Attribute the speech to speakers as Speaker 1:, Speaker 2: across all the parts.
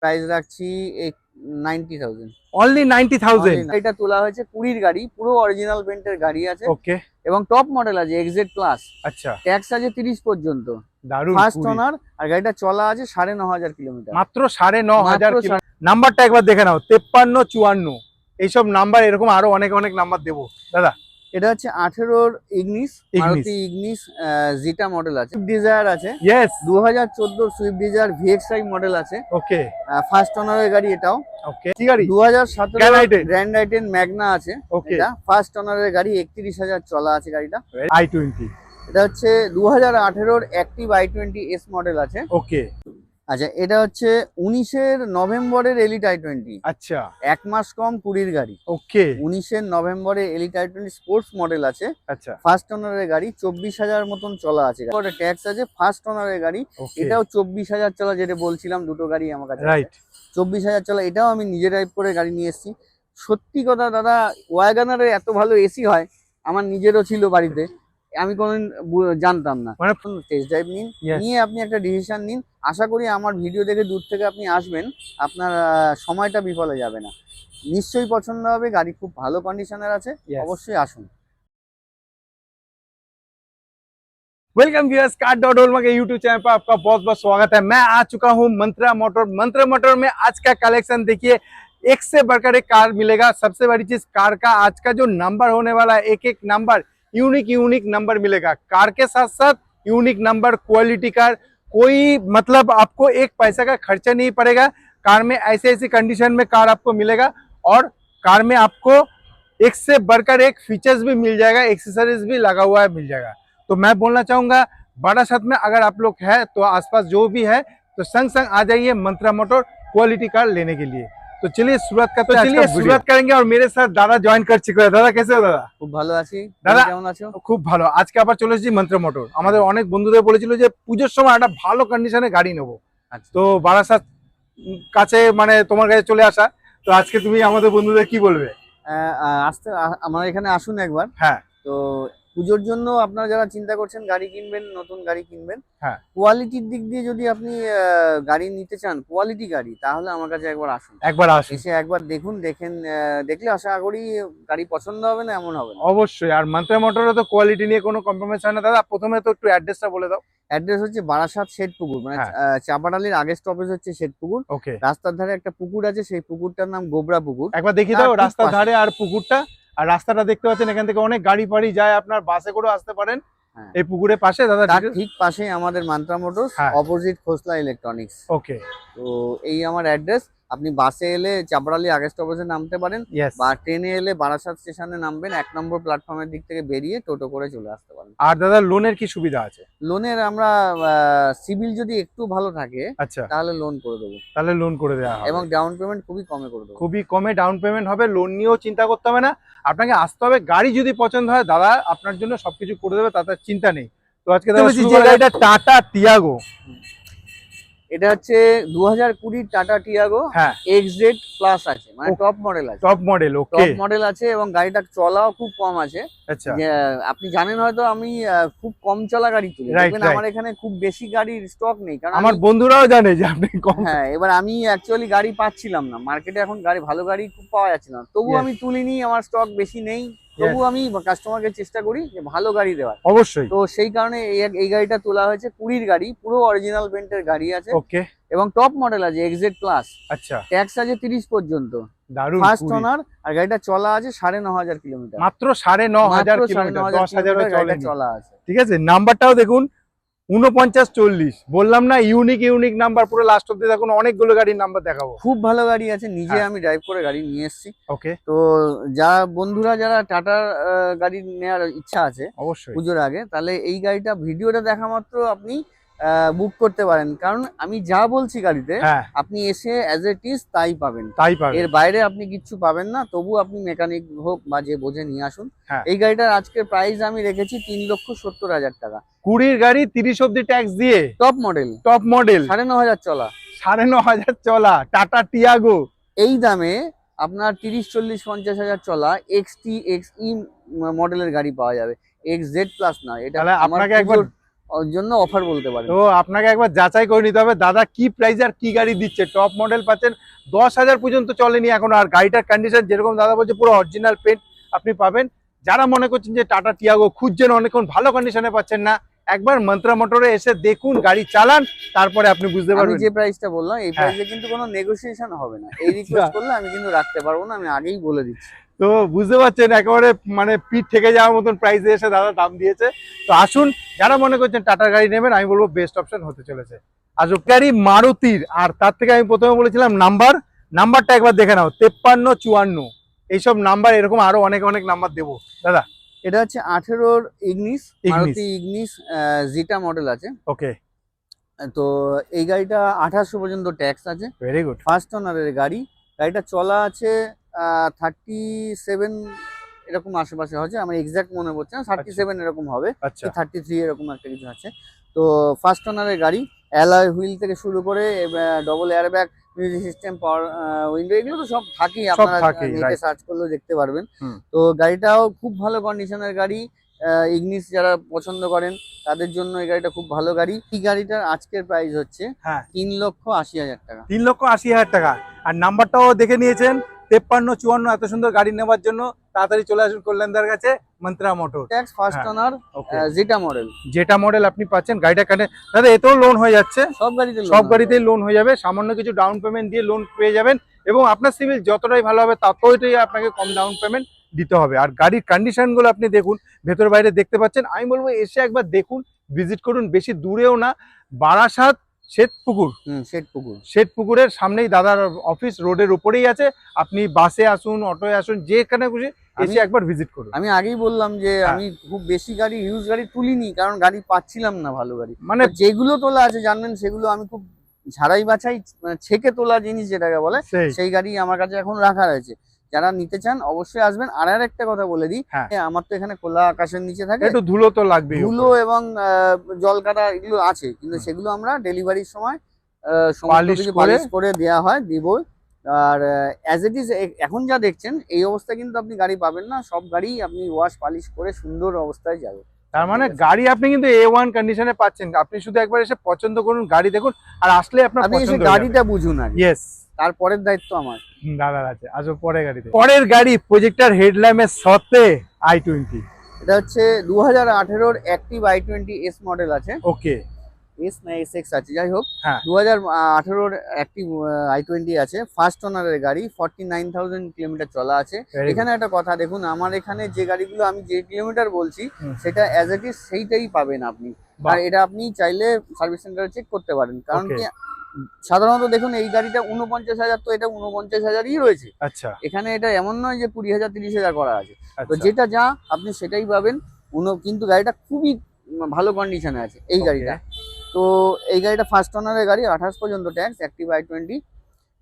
Speaker 1: Price রাখছি 90,000।
Speaker 2: Only 90,000।
Speaker 1: এটা তোলা হয়েছে 20 গাড়ি, পুরো অরিজিনাল পেন্টের গাড়ি আছে।
Speaker 2: ওকে।
Speaker 1: এবং টপ মডেল আছে এক্সজেড প্লাস।
Speaker 2: আচ্ছা,
Speaker 1: ট্যাক্স আছে 30 পর্যন্ত।
Speaker 2: দারুন।
Speaker 1: ফার্স্ট ওনার, আর গাড়িটা চলা আছে 9,500 কিলোমিটার।
Speaker 2: মাত্র 9,500 নাম্বারটা একবার দেখে নাও, 5354 এইসব নাম্বার, এরকম আরো অনেক অনেক নাম্বার দেবো দাদা।
Speaker 1: এটা হচ্ছে 18 ইগনিস, মারুতি ইগনিস জিটা মডেল আছে। ডিজায়ার আছে,
Speaker 2: yes.
Speaker 1: 2014 Swift desire VXI model আছে।
Speaker 2: ওকে।
Speaker 1: ফার্স্ট ওনারের গাড়ি এটাও।
Speaker 2: ওকে, কি গাড়ি?
Speaker 1: 2017 গ্র্যান্ড আইটেন ম্যাগনা আছে।
Speaker 2: ওকে।
Speaker 1: এটা ফার্স্ট ওনারের গাড়ি, 31,000 চলা আছে গাড়িটা।
Speaker 2: i20।
Speaker 1: এটা হচ্ছে 2018 অ্যাক্টিভ i20s মডেল আছে।
Speaker 2: ওকে।
Speaker 1: আচ্ছা, এটা হচ্ছে 19 নভেম্বরের এলিট i20।
Speaker 2: আচ্ছা,
Speaker 1: 1 মাস কম 20 গাড়ি।
Speaker 2: ওকে।
Speaker 1: 19 নভেম্বরে এলিট i20 স্পোর্টস মডেল আছে।
Speaker 2: আচ্ছা,
Speaker 1: ফার্স্ট ওনারের গাড়ি, 24,000 মতন চলা আছে। ট্যাক্স আছে। ফার্স্ট ওনারের গাড়ি, এটাও 24,000 চলা, যেটা বলছিলাম দুটো গাড়ি আমার কাছে।
Speaker 2: রাইট।
Speaker 1: 24,000 চলা, এটাও আমি নিজে ড্রাইভ করে গাড়ি নিয়ে এসেছি। সত্যি কথা দাদা, ওয়াগনারে এত ভালো এসি হয়, আমার নিজেরও ছিল বাড়িতে, আমি কোনোদিন জানতাম না।
Speaker 2: মানে
Speaker 1: টেস্ট ড্রাইভ নিন, নিয়ে আপনি একটা ডিসিশন নিন। আশা করি আমার ভিডিও দেখে দূর থেকে আপনি আসবেন, আপনার সময়টা বিফলে যাবে না। নিশ্চয়ই পছন্দ হবে, গাড়ি খুব ভালো কন্ডিশনের আছে। অবশ্যই আসুন।
Speaker 2: वेलकम व्यूअर्स, कार.ओल्मा के यूट्यूब चैनल पर आपका बहुत बहुत स्वागत है। मैं आ चुका हूं मंत्रा मोटर। मंत्रा मोटर में आज का कलेक्शन देखिए, एक से बढ़कर एक कार मिलेगा। सबसे बड़ी चीज कार का आज का जो नंबर होने वाला है, एक एक नंबर यूनिक नंबर मिलेगा। कार के साथ साथ यूनिक नंबर, क्वालिटी कार, कोई मतलब आपको एक पैसा का खर्चा नहीं पड़ेगा। कार में ऐसी कंडीशन में कार आपको मिलेगा, और कार में आपको एक से बढ़कर एक फीचर्स भी मिल जाएगा, एक्सेसरीज भी लगा हुआ है मिल जाएगा। तो मैं बोलना चाहूंगा, बारासात में अगर आप लोग हैं तो आसपास जो भी है, तो संग संग आ जाइए मंत्रा मोटर क्वालिटी कार लेने के लिए। तो चलिए शुरुआत करते हैं। चलिए शुरुआत करेंगे, और मेरे साथ दादा ज्वाइन कर चुके हैं। दादा कैसे हो दादा?
Speaker 1: খুব ভালো আছি।
Speaker 2: দাদা
Speaker 1: কেমন আছো?
Speaker 2: খুব ভালো। আজকে আবার চলে এসেছি मंत्रा मोटर। আমাদের অনেক বন্ধুদের বলেছিল যে পুজোর সময় একটা ভালো কন্ডিশনে গাড়ি নেবো, তো বারাসাত কাছে মানে তোমার কাছে চলে আসা। তো আজকে তুমি আমাদের বন্ধুদের কি বলবে?
Speaker 1: আসতে আমার এখানে আসুন একবার।
Speaker 2: হ্যাঁ।
Speaker 1: তো পুজোর জন্য আপনারা যারা চিন্তা করছেন গাড়ি কিনবেন, নতুন গাড়ি কিনবেন,
Speaker 2: হ্যাঁ,
Speaker 1: কোয়ালিটির দিক দিয়ে যদি আপনি গাড়ি নিতে চান, কোয়ালিটি গাড়ি, তাহলে আমার কাছে একবার আসুন। এসে একবার দেখুন, দেখলে আশা করি গাড়ি পছন্দ হবে না এমন হবে না।
Speaker 2: অবশ্যই। আর मंत्रा মোটরে তো কোয়ালিটি নিয়ে কোনো কম্প্রোমাইজ হয় না। দাদা প্রথমে তো একটু অ্যাড্রেসটা বলে দাও।
Speaker 1: অ্যাড্রেস হচ্ছে বারাসাত শেঠপুকুর, মানে চাপাডালির আগের স্টপেজ হচ্ছে শেঠপুকুর।
Speaker 2: ওকে।
Speaker 1: রাস্তার ধারে একটা পুকুর আছে, সেই পুকুরটার নাম গোবরা পুকুর।
Speaker 2: একবার দেখিয়ে দাও রাস্তার ধারে আর পুকুরটা। আর রাস্তাটা দেখতে পাচ্ছেন, এখান থেকে অনেক গাড়ি ফাড়ি যায়, আপনার বাসে করেও আসতে পারেন। এই পুকুরের পাশে দাদা,
Speaker 1: ঠিক পাশে আমাদের मंत्रा মোটরস, অপোজিট খোসলা ইলেকট্রনিক্স।
Speaker 2: ওকে।
Speaker 1: তো এই আমার অ্যাড্রেস। আপনি বাসে এলে চাপড়ালি আগের স্টপেজে নামতে পারেন, বা ট্রেনে এলে বারাসাত স্টেশনে নামবেন, 1 নম্বর প্ল্যাটফর্মের দিক থেকে বেরিয়ে টোটো করে চলে আসতে পারেন।
Speaker 2: আর দাদা লোনের কি সুবিধা আছে?
Speaker 1: লোনের আমরা সিভিল যদি একটু ভালো থাকে,
Speaker 2: আচ্ছা,
Speaker 1: তাহলে লোন করে দেবো।
Speaker 2: তাহলে লোন করে দেওয়া হবে,
Speaker 1: এবং ডাউন পেমেন্ট খুবই কমে করে দেবো।
Speaker 2: খুবই কমে ডাউন পেমেন্ট হবে। লোন নিয়েও চিন্তা করতে হবে না, আপনাকে আসতে হবে। গাড়ি যদি পছন্দ হয়, দাদা আপনার জন্য সবকিছু করে দেবে, তাতে চিন্তা নেই। তো আজকে গাড়িটা টাটা টিয়াগো।
Speaker 1: এটা হচ্ছে 2020 টাটা টিয়াগো এক্সজেড প্লাস আছে, মানে টপ মডেল আছে।
Speaker 2: Top model. Okay,
Speaker 1: top model আছে, এবং গাড়িটা চলাও খুব কম আছে।
Speaker 2: আচ্ছা,
Speaker 1: আপনি জানেন হয়তো আমি খুব কম চলা গাড়ি তুলি, দেখবেন আমার এখানে খুব বেশি গাড়ির স্টক নেই, কারণ
Speaker 2: আমার বন্ধুরাও জানে যে আপনি কম।
Speaker 1: হ্যাঁ, এবার আমি অ্যাকচুয়ালি গাড়ি পাচ্ছিলাম না মার্কেটে, এখন ভালো গাড়ি খুব পাওয়া যাচ্ছে না, তবু আমি তুলিনি, আমার স্টক বেশি নেই, তবু আমি কাস্টমারকে চেষ্টা করি যে ভালো গাড়ি দেওয়ার।
Speaker 2: অবশ্যই।
Speaker 1: তো সেই কারণে এই গাড়িটা তোলা হয়েছে 20 গাড়ি, পুরো অরিজিনাল পেন্টের গাড়ি আছে।
Speaker 2: ওকে।
Speaker 1: এবং টপ মডেল আছে এক্সজেড প্লাস।
Speaker 2: আচ্ছা,
Speaker 1: ট্যাক্স আছে 30 পর্যন্ত।
Speaker 2: দারুণ।
Speaker 1: ফার্স্ট ওনার, আর গাড়িটা চলা আছে 9,500 কিলোমিটার।
Speaker 2: মাত্র 9,500 কিলোমিটার, 10,000
Speaker 1: গাড়িটা চলা আছে।
Speaker 2: ঠিক আছে, নাম্বারটাও দেখুন 4940। বললাম না ইউনিক নাম্বার, পুরো লাস্ট অব্দি দেখুন, অনেকগুলো গাড়ির নাম্বার দেখাবো।
Speaker 1: খুব ভালো গাড়ি আছে, নিজে আমি ড্রাইভ করে গাড়ি নিয়ে এসেছি।
Speaker 2: ওকে।
Speaker 1: তো বন্ধুরা যারা টাটার গাড়ি নেওয়ার ইচ্ছা আছে
Speaker 2: অবশ্যই
Speaker 1: পুজোর আগে, তাহলে এই গাড়িটা ভিডিওটা দেখা মাত্র আপনি বুক করতে পারেন, কারণ আমি যা বলছি গাড়িতে আপনি এসে অ্যাজ ইট ইজ তাই পাবেন। এর বাইরে আপনি কিচ্ছু পাবেন না। তবু আপনি মেকানিক হোক বা যে বোঝে নিয়ে আসুন। এই গাড়িটার আজকের প্রাইস আমি রেখেছি 3,70,000 টাকা।
Speaker 2: 20 গাড়ি 30 অব্দি ট্যাক্স দিয়ে,
Speaker 1: টপ মডেল 9,500 চলা,
Speaker 2: 9,500 চলা টাটা টিয়াগো।
Speaker 1: এই দামে আপনার 30, 40, 50,000 চলা এক্সটি এক্সই মডেলের গাড়ি পাওয়া যাবে। এক্সজেড প্লাস না, এটা
Speaker 2: আপনাকে একবার
Speaker 1: ওর জন্য অফার বলতে পারেন।
Speaker 2: তো আপনাকে একবার যাচাই করে নিতে হবে দাদা কি প্রাইস আর কি গাড়ি দিচ্ছে। টপ মডেল পাচ্ছেন, 10,000 পর্যন্ত চলেনি এখন। আর গাড়িটার কন্ডিশন যেরকম দাদা বলছে পুরো অরিজিনাল পেন্ট আপনি পাবেন। যারা মনে করছেন যে টাটা টিয়াগো খুঁজছেন, অনেকক্ষণ ভালো কন্ডিশনে পাচ্ছেন না, একবার মন্ত্রা মোটরে এসে দেখুন, গাড়ি চালান, তারপরে আপনি বুঝতে পারবেন।
Speaker 1: আমি যে প্রাইসটা বললাম এই প্রাইসে কিন্তু কোনো নেগোসিয়েশন হবে না। এই রিকোয়েস্ট করলে আমি কিন্তু রাখতে পারবো না, আমি আগেই বলে দিচ্ছি।
Speaker 2: তো বুঝতে পারছেন একেবারে মানে পিঠ থেকে যাওয়ার মতন প্রাইসে এসে দাদা দাম দিয়েছে। তো আসুন, যারা মনে করছেন টাটার গাড়ি নেবেন, আমি বলবো বেস্ট অপশন হতে চলেছে। আর গাড়ি মারুতির, আর তার থেকে আমি প্রথমে বলেছিলাম নাম্বারটা একবার দেখে নাও, 5354 এইসব নাম্বার, এরকম আরো অনেক অনেক নাম্বার দেবো দাদা।
Speaker 1: এটা হচ্ছে 18 ইগনিস, মারুতি ইগনিস জিটা মডেল আছে।
Speaker 2: ওকে,
Speaker 1: তো এই গাড়িটা 2800 পর্যন্ত ট্যাক্স আছে।
Speaker 2: Very good.
Speaker 1: ফার্স্ট ওনারের গাড়ি। গাড়িটা চলা আছে 37 এরকম আশেপাশে হচ্ছে, আমার এক্সাক্ট মনে পড়ছে না, 37 এরকম হবে, 33 এরকম একটা কিছু আছে। তো ফার্স্ট ওনারের গাড়ি, অ্যালয় হুইল থেকে শুরু করে ডবল এয়ারব্যাগ, মিউজিক সিস্টেম, পাওয়ার উইন্ডো, এগুলো তো সব থাকেই, আপনারা নেটে সার্চ করলেও দেখতে পারবেন। তো গাড়িটাও খুব ভালো কন্ডিশনের গাড়ি। ইগনিস যারা পছন্দ করেন তাদের জন্য এই গাড়িটা খুব ভালো গাড়ি। এই গাড়িটার আজকের প্রাইস হচ্ছে 3,80,000 টাকা।
Speaker 2: 3,80,000 টাকা। আর নাম্বারটাও দেখে নিয়েছেন, 5354। এত সুন্দর গাড়ি নেওয়ার জন্য তাড়াতাড়ি চলে আসুন কল্যাণদার কাছে, mantra motor.
Speaker 1: Tax first owner যেটা মডেল
Speaker 2: আপনি পাচ্ছেন। গাড়িটা কানে দাদা এতেও লোন হয়ে যাচ্ছে, সব গাড়িতেই লোন হয়ে যাবে। সামান্য কিছু ডাউন পেমেন্ট দিয়ে লোন পেয়ে যাবেন, এবং আপনার সিভিল যতটাই ভালো হবে ততটাই আপনাকে কম ডাউন পেমেন্ট দিতে হবে। আর গাড়ির কন্ডিশন গুলো আপনি দেখুন, ভেতর বাইরে দেখতে পাচ্ছেন। আমি বলবো এসে একবার দেখুন, ভিজিট করুন, বেশি দূরেও না, বারাসাত শেঠপুকুরের সামনেই দাদার অফিস, রোডের উপরেই আছে। আপনি বাসে আসুন, অটোয় আসুন, যেখানে খুশি এসে একবার ভিজিট করুন।
Speaker 1: আমি আগেই বললাম যে আমি খুব বেশি গাড়ি, হিউজ গাড়ি তুলিনি, কারণ গাড়ি পাচ্ছিলাম না ভালো গাড়ি। মানে যেগুলো তোলা আছে জানবেন, সেগুলো আমি খুব ঝাড়াই বাছাই, ছেকে তোলা জিনিস যেটাকে বলে, সেই গাড়ি আমার কাছে এখন রাখা রয়েছে। যারা নিতে চান অবশ্যই আসবেন। আর একটা কথা বলে দিই, আমার তো এখানে খোলা আকাশের নিচে থাকে, একটু
Speaker 2: ধুলো তো লাগবে,
Speaker 1: ধুলো এবং জল কাটা এগুলো আছে, কিন্তু সেগুলো আমরা ডেলিভারির সময় পালিশ করে দেওয়া হয়, দিব। আর অ্যাজ ইট ইজ এখন যা দেখছেন এই অবস্থা কিন্তু আপনি গাড়ি পাবেন না। সব গাড়ি আপনি ওয়াশ পালিশ করে সুন্দর অবস্থায় যাবে।
Speaker 2: তার মানে গাড়ি আপনি কিন্তু A1 কন্ডিশনে পাচ্ছেন। আপনি শুধু একবার এসে পছন্দ করুন, গাড়ি দেখুন, আর আসলে আপনার পছন্দ
Speaker 1: গাড়িটা বুঝুন। আর
Speaker 2: ইয়েস,
Speaker 1: তারপরের দায়িত্ব আমার
Speaker 2: দাদার আছে। আসো পরের গাড়ি, প্রজেক্টর হেডল্যাম্পের সাথে i20।
Speaker 1: এটা হচ্ছে 2018 অ্যাক্টিভ i20 এস মডেল আছে।
Speaker 2: ওকে,
Speaker 1: এস না এসএক্স আছে, যাই হোক 2018 অ্যাক্টিভ i20 আছে। ফার্স্ট ওনারের গাড়ি, 49,000 কিলোমিটার চলা আছে। এখানে একটা কথা দেখুন, আমার এখানে যে গাড়িগুলো আমি যে কিলোমিটার বলছি সেটা অ্যাজ ইট ইজ সেইটাই পাবেন আপনি। আর এটা আপনি চাইলে সার্ভিস সেন্টারে চেক করতে পারেন, কারণ কি সাধারণত দেখুন এই গাড়িটা 49,000, তো এটা 49,000ই রয়েছে।
Speaker 2: আচ্ছা,
Speaker 1: এখানে এটা এমন নয় যে 20,000 30,000 করা আছে। তো যেটা যা আপনি সেটাই পাবেন। কিন্তু গাড়িটা খুবই ভালো কন্ডিশনে আছে এই গাড়িটা। তো এই গাড়িটা ফার্স্ট ওনারের গাড়ি, 28 পর্যন্ত ট্যাক্স, অ্যাক্টিভ i20।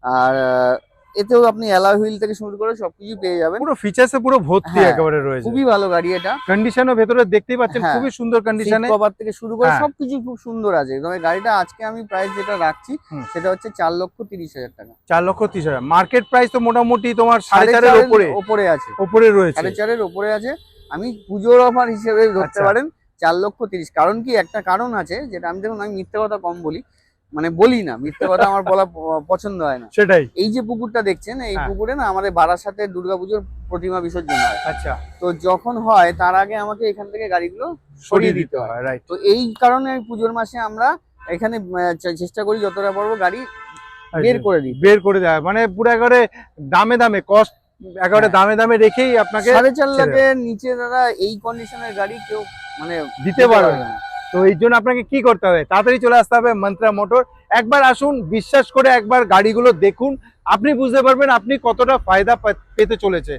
Speaker 1: আর এতেও আপনি অ্যালয় হুইল থেকে শুরু করে সবকিছু পেয়ে যাবেন,
Speaker 2: পুরো ফিচারসে পুরো ভর্তি একেবারে রয়েছে।
Speaker 1: খুবই ভালো গাড়ি এটা।
Speaker 2: কন্ডিশনও ভেতরে দেখতেই পাচ্ছেন, খুবই সুন্দর কন্ডিশনে,
Speaker 1: কভার থেকে শুরু করে সবকিছু খুব সুন্দর আছে। তবে গাড়িটা আজকে আমি প্রাইস যেটা রাখছি সেটা হচ্ছে 4,30,000 টাকা।
Speaker 2: 4,30,000। মার্কেট প্রাইস তো মোটামুটি তোমার 4.5 এর
Speaker 1: উপরে আছে,
Speaker 2: উপরে রয়েছে,
Speaker 1: 4.5 এর উপরে আছে। আমি পুজোর অফার হিসেবে ধরতে পারেন 4,30,000। কারণ কি, একটা কারণ আছে, যেটা আমি দেখুন, আমি মিথ্যে কথা কম বলি, মানে বলি না, মিথ্যে কথা আমার বলা পছন্দ হয় না।
Speaker 2: সেটাই,
Speaker 1: এই যে পুকুরটা দেখছেন, এই পুকুরে না আমাদের বারাসাতে দুর্গাপুজোর প্রতিমা বিসর্জন হয়।
Speaker 2: আচ্ছা,
Speaker 1: তো যখন হয় তার আগে আমাকে এখান থেকে গাড়িগুলো সরিয়ে দিতে হয়। তো এই কারণে পুজোর মাসে আমরা এখানে চেষ্টা করি যতটা পারবো গাড়ি বের করে দেওয়া, মানে পুরো একেবারে দামে কস্ট একেবারে দামে রেখেই আপনাকে 4.5 লাখের নিচে দাদা এই কন্ডিশনের গাড়ি কেউ মানে
Speaker 2: দিতে পারবে না। তো এই জন্য আপনাকে কি করতে হবে, তাড়াতাড়ি চলে আসতে হবে মন্ত্রা মোটর। একবার আসুন, বিশ্বাস করে একবার গাড়িগুলো দেখুন, আপনি বুঝতে পারবেন আপনি কতটা फायदा পেতে চলেছে।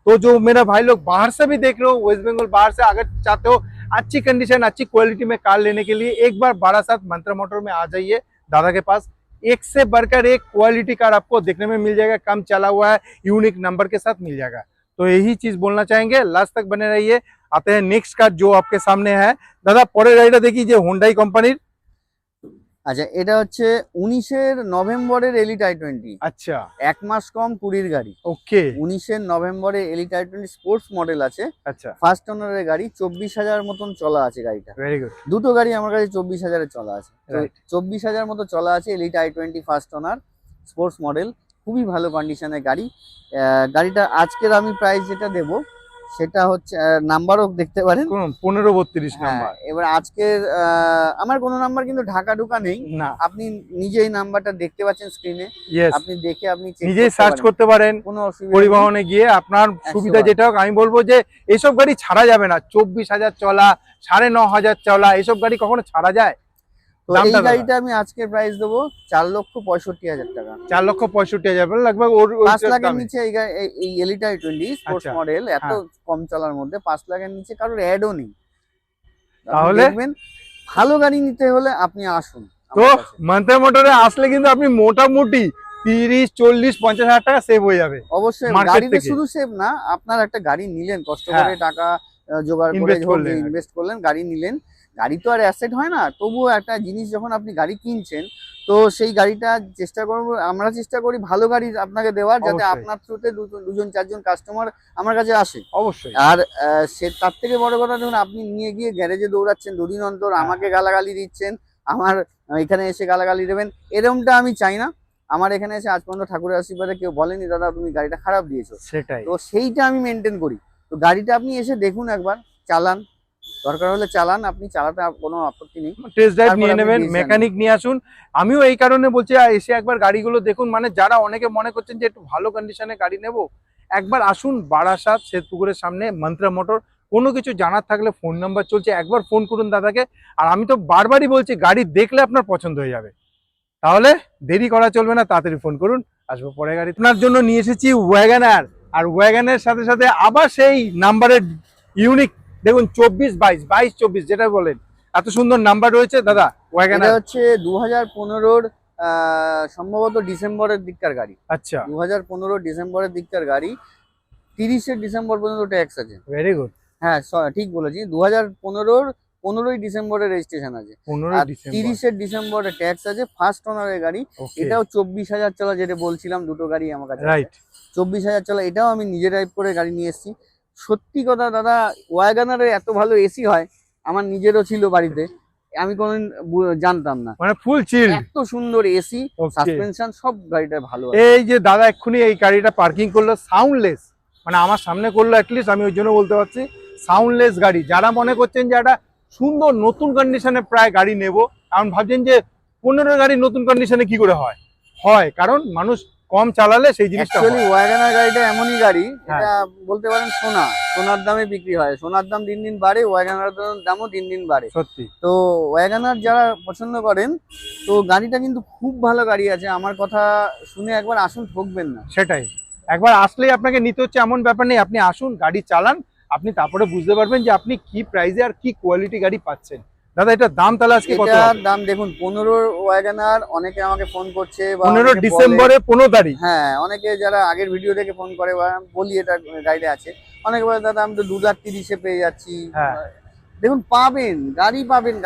Speaker 2: तो जो मेरा भाई लोग बाहर से भी देख रहे हो, वेस्ट बंगाल बाहर से अगर चाहते हो अच्छी कंडीशन अच्छी क्वालिटी में कार लेने के लिए, एक बार बारासात मंत्रा मोटर में आ जाइए दादा के पास। एक से बढ़कर एक क्वालिटी कार आपको देखने में मिल जाएगा, कम चला हुआ है, यूनिक नंबर के साथ मिल जाएगा। तो यही चीज बोलना चाहेंगे, लास्ट तक बने रहिए। आते हैं नेक्स्ट कार जो आपके सामने है दादा, परे गाड़ीটা দেখি যে হোন্ডাই কোম্পানির।
Speaker 1: আচ্ছা, এটা হচ্ছে 19 নভেম্বরের এলিট i20।
Speaker 2: আচ্ছা,
Speaker 1: 1 মাস কম 20 গাড়ি।
Speaker 2: ওকে।
Speaker 1: 19 নভেম্বরে এলিট i20 স্পোর্টস মডেল আছে।
Speaker 2: আচ্ছা,
Speaker 1: ফার্স্ট ওনারের গাড়ি, 24,000 মতন চলা আছে গাড়িটা।
Speaker 2: Very good.
Speaker 1: দুটো গাড়ি আমার কাছে 24,000 চলা আছে।
Speaker 2: রাইট।
Speaker 1: 24,000 মতো চলা আছে elite i20 first owner sports model, খুবই ভালো কন্ডিশনের গাড়ি। গাড়িটা আজকের আমি প্রাইস যেটা দেব সেটা হচ্ছে, নাম্বারও দেখতে পারেন
Speaker 2: 1532
Speaker 1: হ্যাঁ।
Speaker 2: নাম্বার।
Speaker 1: এবার আজকের আমার কোনো নাম্বার কিন্তু ঢাকা ঢুকা নেই,
Speaker 2: না,
Speaker 1: আপনি নিজেই নাম্বারটা দেখতে পাচ্ছেন স্ক্রিনে,
Speaker 2: ইয়েস,
Speaker 1: আপনি দেখে আপনি check
Speaker 2: নিজেই
Speaker 1: করতে
Speaker 2: সার্চ
Speaker 1: পারেন।
Speaker 2: করতে পারেন
Speaker 1: কোনো অসুবিধা নেই।
Speaker 2: পরিবহনে গিয়ে আপনার
Speaker 1: 100
Speaker 2: সুবিধা
Speaker 1: বার।
Speaker 2: যেটা হোক। আমি বলবো যে এইসব গাড়ি ছাড়া যাবে না। 24,000 চলা, 9,500 চলা, এইসব গাড়ি কখনো ছাড়া যায়?
Speaker 1: তো এই
Speaker 2: দামটা দাদা?
Speaker 1: গাড়িটা আমি আজকের প্রাইস দেবো 4,65,000 টাকা।
Speaker 2: 4,65,000 লাগবে। ওর
Speaker 1: 5 লাখের নিচে এই এলিট i20 স্পোর্টস
Speaker 2: আচ্ছা,
Speaker 1: মডেল এত
Speaker 2: হ্যাঁ।
Speaker 1: কম চলার মধ্যে 5 লাখের নিচে কারোর অ্যাডও নেই। আপনি
Speaker 2: তাহলে?
Speaker 1: দেখবেন, ভালো গাড়ি নিতে হলে আপনি আসুন
Speaker 2: তো
Speaker 1: আমার কাছে।
Speaker 2: মান্ত্রা মোটরে আসলে কিন্তু আপনি মোটামুটি 30, 40, 50,000 টাকা সেভ হয়ে যাবে
Speaker 1: অবশ্যই
Speaker 2: মার্কেট
Speaker 1: গাড়িতে
Speaker 2: থেকে।
Speaker 1: শুধু সেভ না, আপনার একটা গাড়ি নিলেন, কষ্ট
Speaker 2: হ্যাঁ।
Speaker 1: করে টাকা জোগাড় করে
Speaker 2: Invest করলেন।
Speaker 1: ইনভেস্ট করলেন, গাড়ি নিলেন। গাড়ি তো আর অ্যাসেট হয় না, তবুও একটা জিনিস যখন আপনি গাড়ি কিনছেন, তো সেই গাড়িটা আমরা চেষ্টা করি ভালো গাড়ি আপনাকে দেওয়ার, যাতে
Speaker 2: অবশ্যই।
Speaker 1: আপনার থ্রুতে দুজন চারজন কাস্টমার আমার কাছে আসে।
Speaker 2: অবশ্যই।
Speaker 1: আর সে তার থেকে বড় কথা, ধরুন আপনি নিয়ে গিয়ে গ্যারেজে দৌড়াচ্ছেন দুদিন অন্তর,
Speaker 2: হ্যাঁ।
Speaker 1: আমাকে গালাগালি দিচ্ছেন, আমার এখানে এসে গালাগালি দেবেন, এরকমটা আমি চাই না। আমার এখানে এসে আজ পর্যন্ত ঠাকুরের আশীর্বাদে কেউ বলেনি দাদা তুমি গাড়িটা খারাপ দিয়েছো।
Speaker 2: সেটাই।
Speaker 1: তো সেইটা আমি মেনটেন করি। তো গাড়িটা আপনি এসে দেখুন একবার, চালান, দরকার হলে চালান, আপনি চালাতে কোনো আপত্তি নেই।
Speaker 2: টেস্ট ড্রাইভ
Speaker 1: তারপর
Speaker 2: নিয়ে
Speaker 1: আপনি
Speaker 2: নেবেন,
Speaker 1: decision
Speaker 2: মেকানিক নিয়ে আসুন। আমিও এই কারণে বলছি এসে একবার গাড়িগুলো দেখুন। মানে যারা অনেকে মনে করছেন যে একটু ভালো কন্ডিশনে গাড়ি নেব, একবার আসুন বারাসাত শ্বেতপুকুরের সামনে মন্ত্রা মোটর। কোনো কিছু জানার থাকলে ফোন নাম্বার চলছে, একবার ফোন করুন দাদাকে। আর আমি তো বারবারই বলছি গাড়ি দেখলে আপনার পছন্দ হয়ে যাবে। তাহলে দেরি করা চলবে না, তাড়াতাড়ি ফোন করুন, আসবো পরে গাড়ি। আপনার জন্য নিয়ে এসেছি ওয়াগনার। আর ওয়াগনের সাথে সাথে আবার সেই নাম্বারের ইউনিক দেখুন, 24, 22, 22, 24 যেটা বলেন, এত সুন্দর নাম্বার রয়েছে দাদা
Speaker 1: এটা
Speaker 2: ওয়াগনার।
Speaker 1: হচ্ছে 2015-র সম্ভবত ডিসেম্বরের দিককার গাড়ি।
Speaker 2: আচ্ছা,
Speaker 1: 2015 ডিসেম্বরের দিককার গাড়ি, 30শে ডিসেম্বর পর্যন্ত ট্যাক্স আছে।
Speaker 2: Very good.
Speaker 1: হ্যাঁ ঠিক বলেছি, 2015-র 15ই ডিসেম্বরের রেজিস্ট্রেশন আছে,
Speaker 2: 15
Speaker 1: আর
Speaker 2: ডিসেম্বর।
Speaker 1: 30শে ডিসেম্বরে ট্যাক্স আছে। ফার্স্ট ওনারের গাড়ি,
Speaker 2: ওকে,
Speaker 1: এটাও 24,000 চলা, যেটা বলছিলাম দুটো গাড়ি আমার কাছে
Speaker 2: রাইট।
Speaker 1: 24,000 চলা, এটাও আমি নিজে ড্রাইভ করে গাড়ি নিয়ে এসেছি। সত্যি কথা দাদা, ওয়াগনারে এত ভালো এসি হয়, আমার নিজেরও ছিল বাড়িতে, আমি কোনোদিন জানতাম না।
Speaker 2: মানে ফুল চিল,
Speaker 1: এত সুন্দর এসি,
Speaker 2: ওকে।
Speaker 1: সাসপেনশন সব গাড়িটা ভালো আছে।
Speaker 2: এই যে দাদা এক্ষুনি এই গাড়িটা পার্কিং করলো সাউন্ডলেস, মানে আমার সামনে করলো, অ্যাটলিস্ট আমি ওই জন্য বলতে পারছি সাউন্ডলেস গাড়ি। যারা মনে করছেন যে একটা সুন্দর নতুন কন্ডিশনে প্রায় গাড়ি নেব, কারণ ভাবছেন যে 15 গাড়ি নতুন কন্ডিশনে কি করে হয়, কারণ মানুষ কম চালালে সেই জিনিসটা
Speaker 1: অ্যাকচুয়ালি
Speaker 2: হয়।
Speaker 1: ওয়াগনার গাড়িটা এমনই গাড়ি,
Speaker 2: হ্যাঁ।
Speaker 1: এটা বলতে পারেন সোনার দামে বিক্রি হয়। সোনার দাম দিন দিন বাড়ে, ওয়াগনার দামও দিন দিন বাড়ে।
Speaker 2: সত্যি।
Speaker 1: তো ওয়াগনার যারা পছন্দ করেন, তো গাড়িটা কিন্তু খুব ভালো গাড়ি আছে, আমার কথা শুনে একবার আসুন, ঠকবেন না।
Speaker 2: সেটাই, একবার আসলেই আপনাকে নিতে হচ্ছে এমন ব্যাপার নেই। আপনি আসুন, গাড়ি চালান, আপনি তারপরে বুঝতে পারবেন যে আপনি কি প্রাইসে আর কি কোয়ালিটি গাড়ি পাচ্ছেন। দাদা এটার দাম তাহলে আজকে কত?
Speaker 1: এটার দাম দেখুন, 15 ওয়াগনার, অনেকে আমাকে ফোন করছে, বা
Speaker 2: 15
Speaker 1: অনেকে বলে-
Speaker 2: ডিসেম্বরে 15 তারিখ।
Speaker 1: হ্যাঁ, অনেকে যারা আগের ভিডিও দেখে ফোন করে, বা বলি এটা গাড়িটা আছে, অনেকে বলে দাদা আমি তো 2,30,000 পেয়ে যাচ্ছি।
Speaker 2: হ্যাঁ।
Speaker 1: দেখুন, পাবেন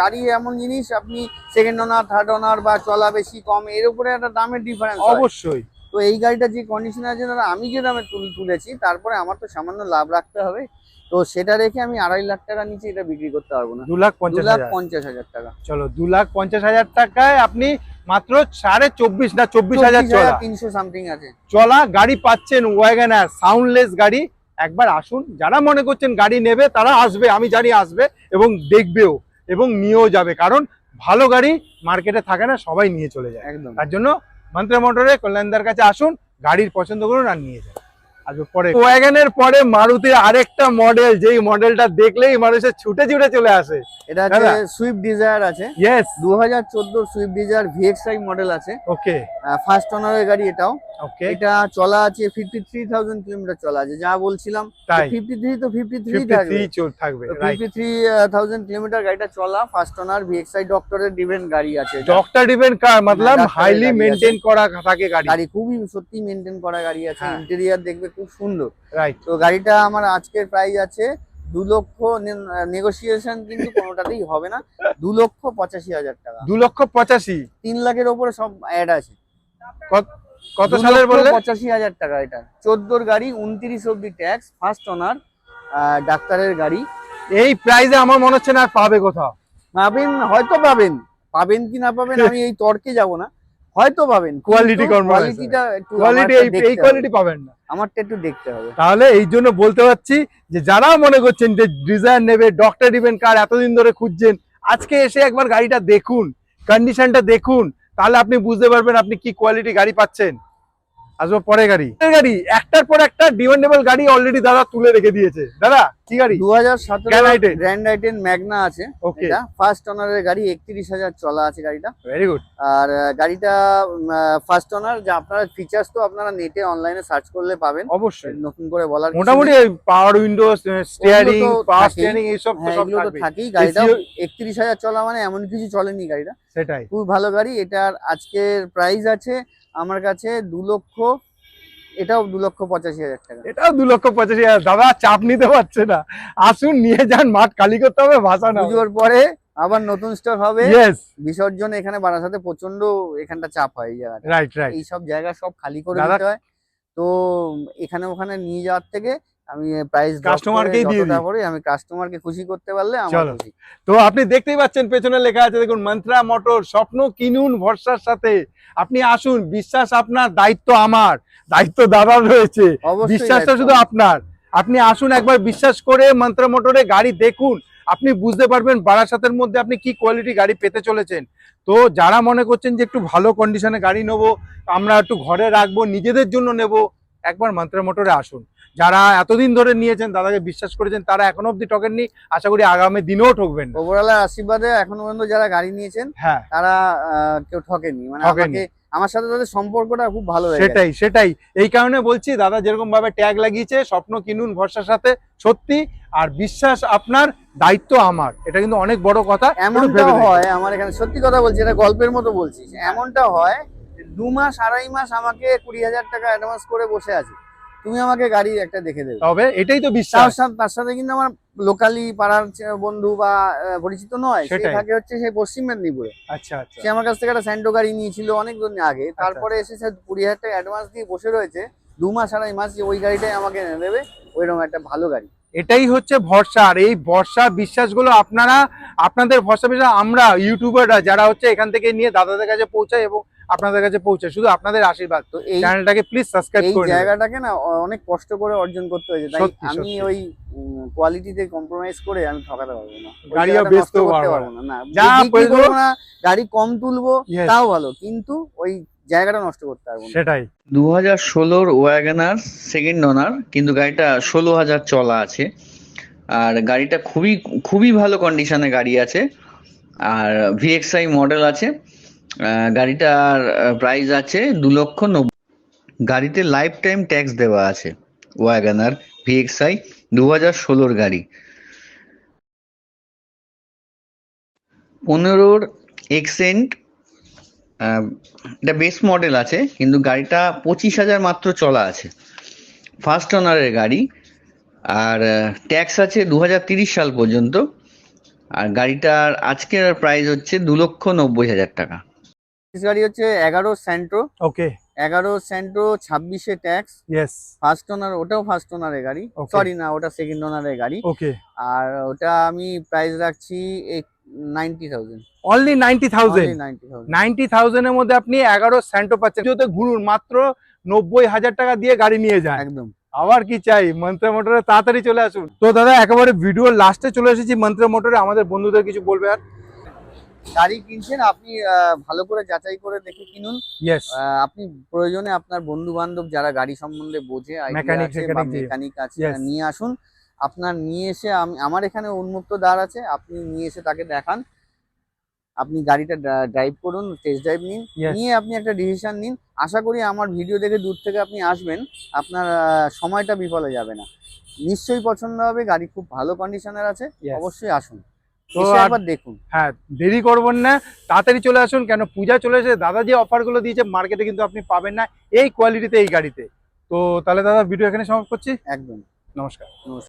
Speaker 1: গাড়ি এমন জিনিস, আপনি সেকেন্ড ওনার, থার্ড ওনার, বা চলা বেশি কম, এর উপরে একটা দামের ডিফারেন্স।
Speaker 2: অবশ্যই।
Speaker 1: তো এই গাড়িটা যে কন্ডিশনে আছে দাদা, আমি যে দামে তুলেছি, তারপরে আমার তো সামান্য লাভ রাখতে হবে, তো সেটা রেখে আমি 2.5 লাখ টাকা নিচে এটা বিক্রি করতে পারবো না।
Speaker 2: 2,50,000।
Speaker 1: 2,50,000 টাকা।
Speaker 2: চলো, 2,50,000 টাকায় আপনি মাত্র 24.5 না 24,000 চলা
Speaker 1: 300 সামথিং আছে
Speaker 2: চলা গাড়ি পাচ্ছেন, ওয়াগনার সাউন্ডলেস গাড়ি। একবার আসুন, যারা মনে করছেন গাড়ি নেবে তারা আসবে, আমি জানি আসবে, এবং দেখবেও এবং নিয়েও যাবে, কারণ ভালো গাড়ি মার্কেটে থাকে না, সবাই নিয়ে চলে যায়।
Speaker 1: একদম।
Speaker 2: তার জন্য মন্ত্রা মোটরে কল্যাণদার কাছে আসুন, গাড়ির পছন্দ করুন আর নিয়ে যান। আসবে পরে ওয়াগনের পরে মারুতির আরেকটা মডেল, যেই মডেলটা দেখলেই মানুষের ছুটে ছুটে চলে আসে।
Speaker 1: এটা হচ্ছে সুইফট ডিজায়ার আছে।
Speaker 2: Yes,
Speaker 1: 2014 Swift Dzire VXi model আছে।
Speaker 2: ওকে
Speaker 1: ফার্স্ট ওনারের গাড়ি এটাও।
Speaker 2: ওকে।
Speaker 1: এটা চলা আছে 53,000 কিলোমিটার চলা আছে, যা বলছিলাম।
Speaker 2: তাই
Speaker 1: 53 তো 53
Speaker 2: থাকবে।
Speaker 1: 53,000 কিলোমিটার গাড়িটা চলা, ফার্স্ট ওনার VXi ডক্টরের ডিভেন গাড়ি আছে।
Speaker 2: ডক্টর ডিভেন কার মতলব
Speaker 1: ডাক্তারের
Speaker 2: হাইলি
Speaker 1: গাড়ি
Speaker 2: মেইনটেইন করা থাকে গাড়ি।
Speaker 1: গাড়ি খুবই সত্যি মেনটেন করা গাড়ি আছে,
Speaker 2: হ্যাঁ।
Speaker 1: ইন্টেরিয়ার দেখবে খুব সুন্দর।
Speaker 2: রাইট।
Speaker 1: তো গাড়িটা আমার আজকের প্রাইস আছে 2 লক্ষ নেগোসিয়েশন কিন্তু কোনোটাতেই হবে না। 2,85,000 টাকা।
Speaker 2: 2,85,000
Speaker 1: 3 লাখের ওপরে সব অ্যাড আছে।
Speaker 2: কত সালের বললে?
Speaker 1: 85,000 টাকা। এটা 14 গাড়ি, 29 অব্দি ট্যাক্স, ফার্স্ট ওনার, ডাক্তারের গাড়ি।
Speaker 2: এই প্রাইসে আমার মনে হচ্ছে না আর পাবে কোথাও।
Speaker 1: পাবেন, হয়তো পাবেন। পাবেন কি না পাবেন আমি এই তর্কে যাব না, হয়তো পাবেন।
Speaker 2: কোয়ালিটি
Speaker 1: কোয়ালিটিটা একটু
Speaker 2: কোয়ালিটি এই কোয়ালিটি পাবেন না,
Speaker 1: আমারটা একটু দেখতে হবে।
Speaker 2: তাহলে এই জন্য বলতে পারছি যে যারা মনে করছেন যে ডিজায়ার নেবে, ডক্টর ডিভেন কার এতদিন ধরে খুঁজছেন, আজকে এসে একবার গাড়িটা দেখুন, কন্ডিশনটা দেখুন, তাহলে আপনি বুঝতে পারবেন আপনি কি কোয়ালিটি গাড়ি পাচ্ছেন। আসবো পরে গাড়ি একটার পর একটা ডিমান্ডেবল গাড়ি অলরেডি দাদা তুলে রেখে দিয়েছে। দাদা কি গাড়ি?
Speaker 1: 2017 গ্র্যান্ড আইটেন ম্যাগনা আছে।
Speaker 2: ওকে,
Speaker 1: এটা ফার্স্ট ওনারের গাড়ি, 31,000 চলা আছে গাড়িটা।
Speaker 2: Very good.
Speaker 1: আর গাড়িটা ফার্স্ট ওনার, যা আপনারা ফিচার্স তো আপনারা নেটে অনলাইনে সার্চ করলে পাবেন
Speaker 2: অবশ্যই,
Speaker 1: নতুন করে বলার
Speaker 2: মোটামুটি পাওয়ার উইন্ডো, স্টিয়ারিং, পাওয়ার স্টিয়ারিং এইসব তো সব
Speaker 1: এগুলো তো থাকেই। গাড়িটা 31,000 চলা মানে এমন কিছু চলেনি গাড়িটা,
Speaker 2: সেটাই
Speaker 1: খুব ভালো গাড়ি। এটার আজকের প্রাইস আছে আমার কাছে 2 লক্ষ, এটাও 2,85,000 টাকা।
Speaker 2: এটাও 2,85,000। দাদা চাপ নিতে পারছে না, আসুন নিয়ে যান, মাঠ খালি করতে হবে, ভাষা না।
Speaker 1: পুজোর পরে আবার নতুন স্টোর হবে,
Speaker 2: ইয়েস,
Speaker 1: বিসর্জন। এখানে বারাসাতে প্রচন্ড এখানটা চাপ হয়, এই জায়গাটা।
Speaker 2: রাইট রাইট,
Speaker 1: এই সব জায়গা সব খালি করে দিতে হয়, তো এখানে ওখানে নিয়ে যাওয়ার থেকে আমি প্রাইস
Speaker 2: কাস্টমারকেই দিয়ে দিই,
Speaker 1: করে আমি কাস্টমারকে খুশি করতে পারলে আমার খুশি।
Speaker 2: তো আপনি দেখতেই পাচ্ছেন পেছনে লেখা আছে, দেখুন মন্ত্রা মোটর, স্বপ্ন কিনুন ভরসার সাথে। আপনি আসুন, বিশ্বাস আপনার, দায়িত্ব আমার, দায়িত্ব দাদার রয়েছে, বিশ্বাসটা শুধু আপনার। আপনি আসুন একবার, বিশ্বাস করে মন্ত্রা মোটরে গাড়ি দেখুন, আপনি বুঝতে পারবেন বারাসাতের মধ্যে আপনি কি কোয়ালিটি গাড়ি পেতে চলেছেন। তো যারা মনে করছেন যে একটু ভালো কন্ডিশনে গাড়ি নেবো, আমরা একটু ঘরে রাখবো, নিজেদের জন্য নেব, একবার মন্ত্রা মোটরে আসুন। যারা এতদিন ধরে নিয়েছেন, দাদাকে বিশ্বাস করেছেন, তারা এখনো অব্দি ঠকেননি, আশা করি আগামী দিনেও ঠকবেন না।
Speaker 1: ওপরওয়ালার আশীর্বাদে এখনো পর্যন্ত যারা গাড়ি নিয়েছেন,
Speaker 2: হ্যাঁ, তারা
Speaker 1: কেউ ঠকেনি। মানে আমার সাথে তাদের সম্পর্কটা খুব ভালো।
Speaker 2: সেটাই এই কারণে বলছি, দাদা যেরকম ভাবে ট্যাগ লাগিয়েছে, স্বপ্ন কিনুন ভরসার সাথে, সত্যি, আর বিশ্বাস আপনার, দায়িত্ব আমার, এটা কিন্তু অনেক বড় কথা।
Speaker 1: এমনটা হয় আমার এখানে, সত্যি কথা বলছি, এটা গল্পের মতো বলছি। এমনটা হয় 2 মাস 2.5 মাস আমাকে 20,000 টাকা অ্যাডভান্স করে বসে আছে, তুমি আমাকে গাড়ি একটা দেখে দেবে,
Speaker 2: তবে এটাই তো বিশ্বাস।
Speaker 1: তার সাথে কিন্তু আমার লোকালি পাড়ার বন্ধু বা পরিচিত নয়, সে থাকে হচ্ছে সেই পশ্চিম মেদিনীপুরে।
Speaker 2: আচ্ছা আচ্ছা,
Speaker 1: সে আমার কাছ থেকে একটা স্যান্ডো গাড়ি নিয়েছিল অনেকদিন আগে, তারপরে এসে সে 20,000 টাকা অ্যাডভান্স দিয়ে বসে রয়েছে 2 মাস 2.5 মাস, ওই গাড়িটাই আমাকে এনে দেবে, ওইরকম একটা ভালো গাড়ি।
Speaker 2: এটাই হচ্ছে ভরসা। আর এই ভরসা বিশ্বাসগুলো আপনারা, আপনাদের ভরসা বিশ্বাস আমরা ইউটিউবাররা যারা হচ্ছে এখান থেকে নিয়ে দাদাদের কাছে পৌঁছায় এবং আপনাদের কাছে পৌঁছায়, শুধু আপনাদের আশীর্বাদ। তো এই চ্যানেলটাকে প্লিজ সাবস্ক্রাইব করে
Speaker 1: এই জায়গাটাকে না অনেক কষ্ট করে অর্জন করতে হয়েছে, তাই আমি ওই কোয়ালিটিতে কম্প্রোমাইজ করে আমি ঠকাতে পারবো না,
Speaker 2: গাড়িও বেচতে পারবো
Speaker 1: না, যা করবো না, গাড়ি কম তুলবো তাও ভালো, কিন্তু ওই জায়গাটা নষ্ট করতে পারবো না।
Speaker 2: সেটাই।
Speaker 1: 2016 ওয়াগনার সেকেন্ড ওনার, কিন্তু গাড়িটা 16,000 চলা আছে, আর গাড়িটা খুবই ভালো কন্ডিশনে গাড়ি আছে, আর ভিএক্সআই মডেল আছে। গাড়িটার প্রাইস আছে 2,90,000। গাড়িতে লাইফ টাইম ট্যাক্স দেওয়া আছে। ওয়াগনার ভিএক্সআই 2016 গাড়ি, 15 এক্সেন্ট, এটা বেস মডেল আছে, কিন্তু গাড়িটা 25,000 মাত্র চলা আছে, ফার্স্ট ওনারের গাড়ি, আর ট্যাক্স আছে 2030 সাল পর্যন্ত। আর গাড়িটার আজকের প্রাইস হচ্ছে 2,90,000 টাকা। গাড়ি হচ্ছে 11 স্যান্ট্রো।
Speaker 2: ওকে,
Speaker 1: 11 স্যান্ট্রো, 26-এ ট্যাক্স।
Speaker 2: ইয়েস,
Speaker 1: ফার্স্ট ওনার, ওটাও ফার্স্ট ওনারের গাড়ি, সরি না, ওটা সেকেন্ড ওনারের গাড়ি।
Speaker 2: ওকে,
Speaker 1: আর ওটা আমি প্রাইস রাখছি 90,000,
Speaker 2: অনলি 90,000। 90,000 এর মধ্যে আপনি 11 স্যান্টো পাচ্ছেন। যদি ঘুরুন, মাত্র 90,000 টাকা দিয়ে গাড়ি নিয়ে যান,
Speaker 1: একদম।
Speaker 2: আবার কি চাই, মন্ত্রা মোটরে তাড়াতাড়ি চলে আসুন। তো দাদা একেবারে ভিডিওর লাস্টে চলে এসেছি, মন্ত্রা মোটরে আমাদের বন্ধুদের কিছু বলবে? আর
Speaker 1: গাড়ি কিনছেন আপনি ভালো করে যাচাই করে দেখে কিনুন। আপনি প্রয়োজনে আপনার বন্ধু বান্ধব যারা গাড়ি সম্বন্ধে বোঝে, মেকানিক আছে, নিয়ে আসুন। আপনার নিয়ে এসে আমার এখানে উন্মুক্ত দ্বার আছে, আপনি নিয়ে এসে তাকে দেখান, আপনি গাড়িটা ড্রাইভ করুন, টেস্ট ড্রাইভ নিন, নিয়ে আপনি একটা ডিসিশন নিন। আশা করি আমার ভিডিও দেখে দূর থেকে আপনি আসবেন, আপনার সময়টা বিফলে যাবে না, নিশ্চয়ই পছন্দ হবে। গাড়ি খুব ভালো কন্ডিশনের আছে, অবশ্যই আসুন, তো একবার দেখুন।
Speaker 2: হ্যাঁ, দেরি করবেন না, তাড়াতাড়ি চলে আসুন, কেন পূজা চলে এসে। দাদা যে অফারগুলো দিয়েছে মার্কেটে কিন্তু আপনি পাবেন না এই কোয়ালিটিতে এই গাড়িতে। তো তাহলে দাদা ভিডিও এখানে সমাপ্ত করছি।
Speaker 1: একদম,
Speaker 2: নমস্কার।